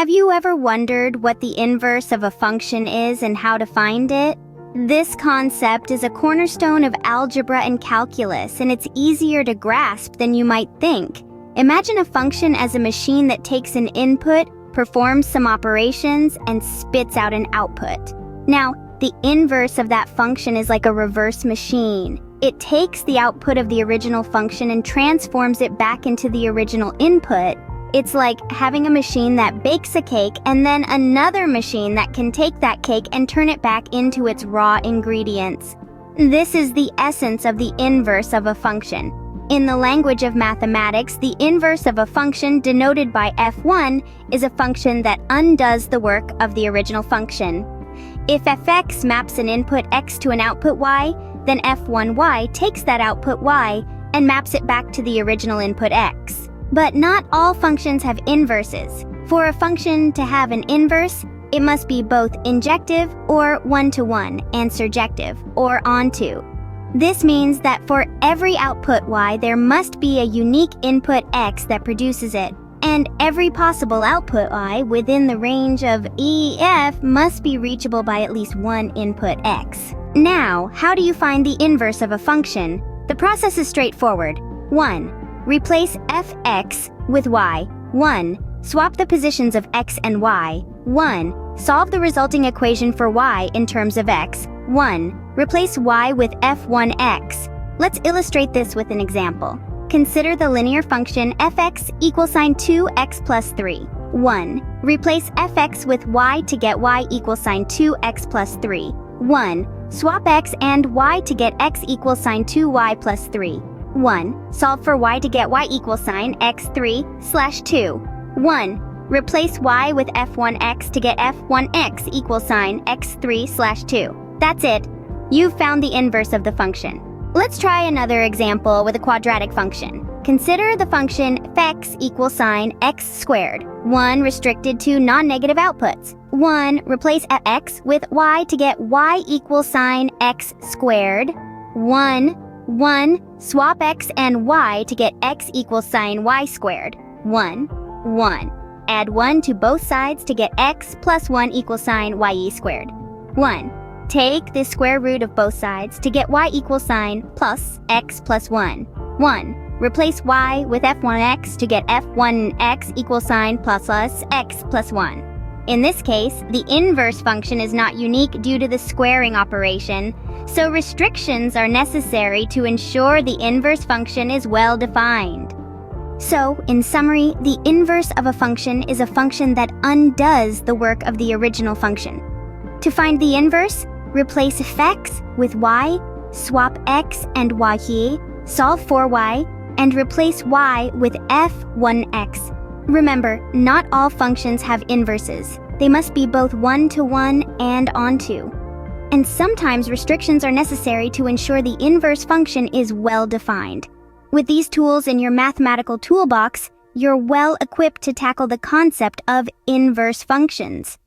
Have you ever wondered what the inverse of a function is and how to find it? This concept is a cornerstone of algebra and calculus, and it's easier to grasp than you might think. Imagine a function as a machine that takes an input, performs some operations, and spits out an output. Now, the inverse of that function is like a reverse machine. It takes the output of the original function and transforms it back into the original input. It's like having a machine that bakes a cake and then another machine that can take that cake and turn it back into its raw ingredients. This is the essence of the inverse of a function. In the language of mathematics, the inverse of a function, denoted by f1, is a function that undoes the work of the original function. If fx maps an input x to an output y, then f1y takes that output y and maps it back to the original input x. But not all functions have inverses. For a function to have an inverse, it must be both injective, or one-to-one, and surjective, or onto. This means that for every output y, there must be a unique input x that produces it, and every possible output y within the range of EF must be reachable by at least one input x. Now, how do you find the inverse of a function? The process is straightforward. 1. Replace fx with y. 1. Swap the positions of x and y. 1. Solve the resulting equation for y in terms of x. 1. Replace y with f1x. Let's illustrate this with an example. Consider the linear function fx equals 2x plus 3. 1. Replace fx with y to get y equals 2x plus 3. 1. Swap x and y to get x equals 2y plus 3. 1. Solve for y to get y equals x3/2. 1. Replace y with f1x to get f1x equals x3/2. That's it. You've found the inverse of the function. Let's try another example with a quadratic function. Consider the function f(x) equals x squared. 1. Restricted to non-negative outputs. 1. Replace fx with y to get y equals x squared. 1. 1. Swap x and y to get x equals y squared. 1. 1. Add 1 to both sides to get x plus 1 equals ye squared. 1. Take the square root of both sides to get y equals plus x plus 1. 1. Replace y with f1x to get f1x equals plus x plus 1. In this case, the inverse function is not unique due to the squaring operation, so restrictions are necessary to ensure the inverse function is well defined. So, in summary, the inverse of a function is a function that undoes the work of the original function. To find the inverse, replace fx with y, swap x and y here, solve for y, and replace y with f1x. Remember, not all functions have inverses. They must be both one-to-one and onto. And sometimes restrictions are necessary to ensure the inverse function is well defined. With these tools in your mathematical toolbox, you're well equipped to tackle the concept of inverse functions.